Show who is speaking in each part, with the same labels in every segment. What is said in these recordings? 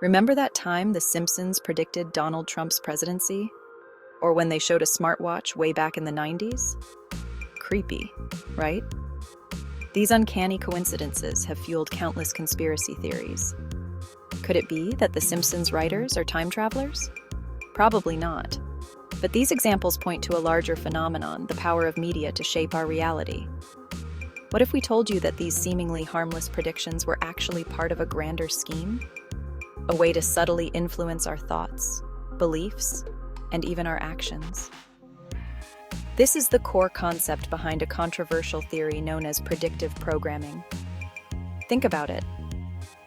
Speaker 1: Remember that time The Simpsons predicted Donald Trump's presidency? Or when they showed a smartwatch way back in the 90s? Creepy, right? These uncanny coincidences have fueled countless conspiracy theories. Could it be that the Simpsons writers are time travelers? Probably not. But these examples point to a larger phenomenon, the power of media to shape our reality. What if we told you that these seemingly harmless predictions were actually part of a grander scheme? A way to subtly influence our thoughts, beliefs, and even our actions. This is the core concept behind a controversial theory known as predictive programming. Think about it.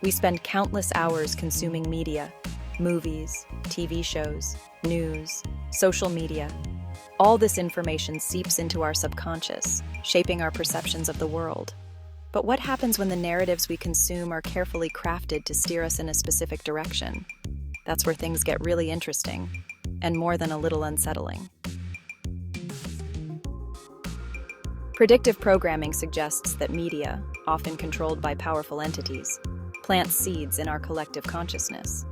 Speaker 1: We spend countless hours consuming media, movies, TV shows, news, social media. All this information seeps into our subconscious, shaping our perceptions of the world. But what happens when the narratives we consume are carefully crafted to steer us in a specific direction? That's where things get really interesting, and more than a little unsettling. Predictive programming suggests that media, often controlled by powerful entities, plants seeds in our collective consciousness.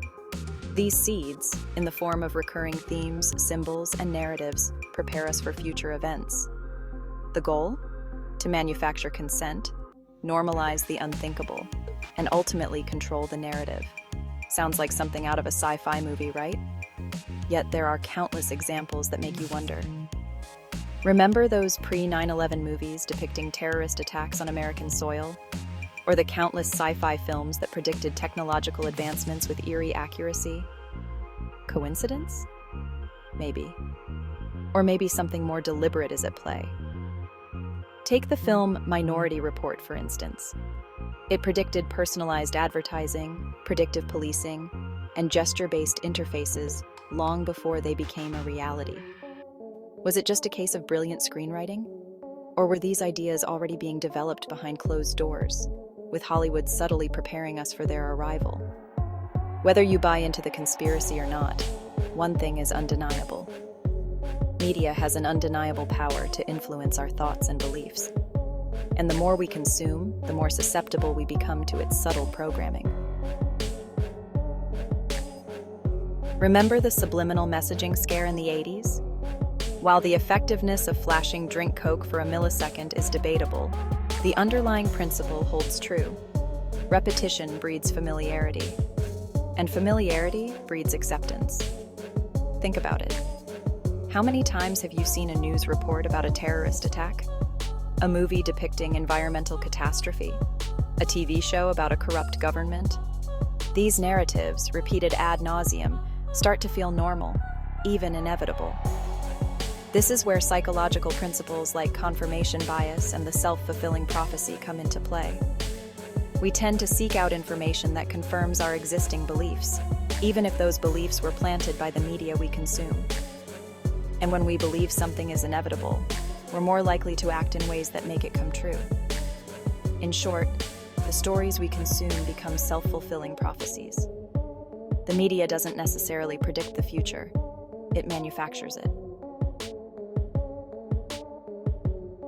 Speaker 1: These seeds, in the form of recurring themes, symbols, and narratives, prepare us for future events. The goal? To manufacture consent, normalize the unthinkable, and ultimately control the narrative. Sounds like something out of a sci-fi movie, right? Yet there are countless examples that make you wonder. Remember those pre-9/11 movies depicting terrorist attacks on American soil? Or the countless sci-fi films that predicted technological advancements with eerie accuracy? Coincidence? Maybe. Or maybe something more deliberate is at play. Take the film Minority Report, for instance. It predicted personalized advertising, predictive policing, and gesture-based interfaces long before they became a reality. Was it just a case of brilliant screenwriting? Or were these ideas already being developed behind closed doors, with Hollywood subtly preparing us for their arrival? Whether you buy into the conspiracy or not, one thing is undeniable. Media has an undeniable power to influence our thoughts and beliefs. And the more we consume, the more susceptible we become to its subtle programming. Remember the subliminal messaging scare in the 80s? While the effectiveness of flashing drink Coke for a millisecond is debatable, the underlying principle holds true. Repetition breeds familiarity, and familiarity breeds acceptance. Think about it. How many times have you seen a news report about a terrorist attack? A movie depicting environmental catastrophe? A TV show about a corrupt government? These narratives, repeated ad nauseum, start to feel normal, even inevitable. This is where psychological principles like confirmation bias and the self-fulfilling prophecy come into play. We tend to seek out information that confirms our existing beliefs, even if those beliefs were planted by the media we consume. And when we believe something is inevitable, we're more likely to act in ways that make it come true. In short, the stories we consume become self-fulfilling prophecies. The media doesn't necessarily predict the future, it manufactures it.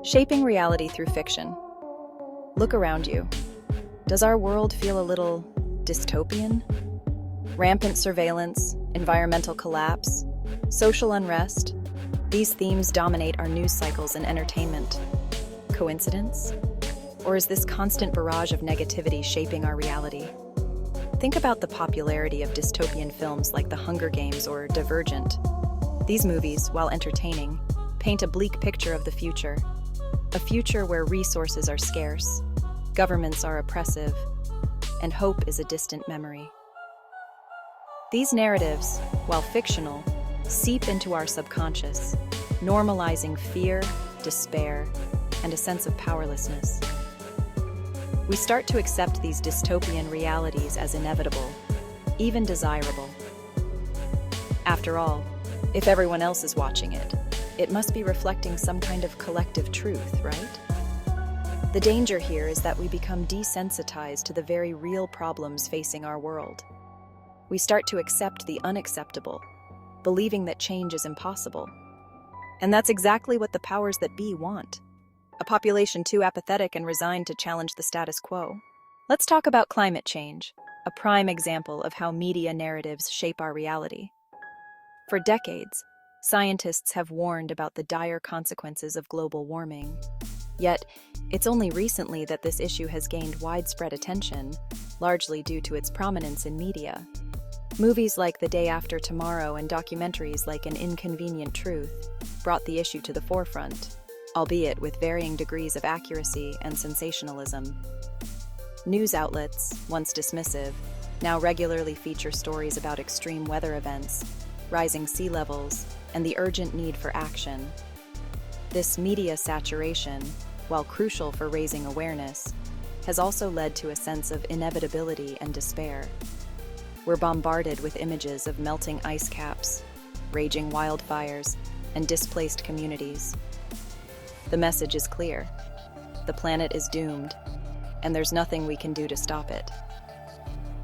Speaker 1: Shaping reality through fiction. Look around you. Does our world feel a little dystopian? Rampant surveillance, environmental collapse, social unrest. These themes dominate our news cycles and entertainment. Coincidence? Or is this constant barrage of negativity shaping our reality? Think about the popularity of dystopian films like The Hunger Games or Divergent. These movies, while entertaining, paint a bleak picture of the future. A future where resources are scarce, governments are oppressive, and hope is a distant memory. These narratives, while fictional, seep into our subconscious, normalizing fear, despair, and a sense of powerlessness. We start to accept these dystopian realities as inevitable, even desirable. After all, if everyone else is watching it, it must be reflecting some kind of collective truth, right? The danger here is that we become desensitized to the very real problems facing our world. We start to accept the unacceptable, believing that change is impossible. And that's exactly what the powers that be want. A population too apathetic and resigned to challenge the status quo. Let's talk about climate change. a prime example of how media narratives shape our reality. For decades, scientists have warned about the dire consequences of global warming. Yet, it's only recently that this issue has gained widespread attention, largely due to its prominence in media. Movies like The Day After Tomorrow and documentaries like An Inconvenient Truth brought the issue to the forefront, albeit with varying degrees of accuracy and sensationalism. News outlets, once dismissive, now regularly feature stories about extreme weather events, rising sea levels, and the urgent need for action. This media saturation, while crucial for raising awareness, has also led to a sense of inevitability and despair. We're bombarded with images of melting ice caps, raging wildfires, and displaced communities. The message is clear. The planet is doomed, and there's nothing we can do to stop it.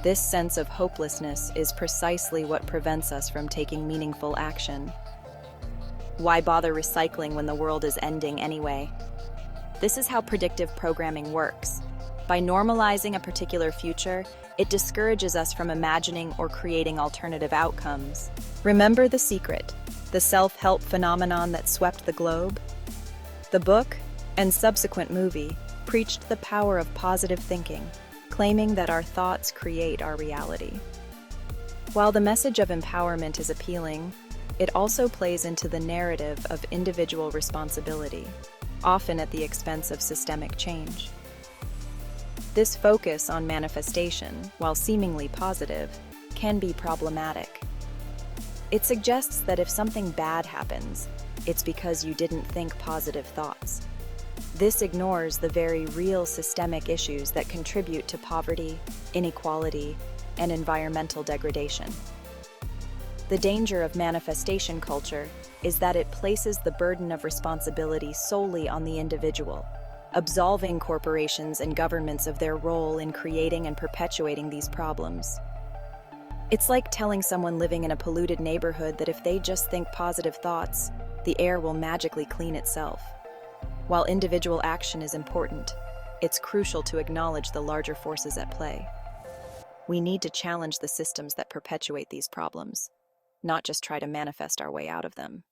Speaker 1: This sense of hopelessness is precisely what prevents us from taking meaningful action. Why bother recycling when the world is ending anyway? This is how predictive programming works. By normalizing a particular future, it discourages us from imagining or creating alternative outcomes. Remember The Secret, the self-help phenomenon that swept the globe? The book, and subsequent movie, preached the power of positive thinking, claiming that our thoughts create our reality. While the message of empowerment is appealing, it also plays into the narrative of individual responsibility, often at the expense of systemic change. This focus on manifestation, while seemingly positive, can be problematic. It suggests that if something bad happens, it's because you didn't think positive thoughts. This ignores the very real systemic issues that contribute to poverty, inequality, and environmental degradation. The danger of manifestation culture is that it places the burden of responsibility solely on the individual, absolving corporations and governments of their role in creating and perpetuating these problems. It's like telling someone living in a polluted neighborhood that if they just think positive thoughts, the air will magically clean itself. While individual action is important, it's crucial to acknowledge the larger forces at play. We need to challenge the systems that perpetuate these problems, not just try to manifest our way out of them.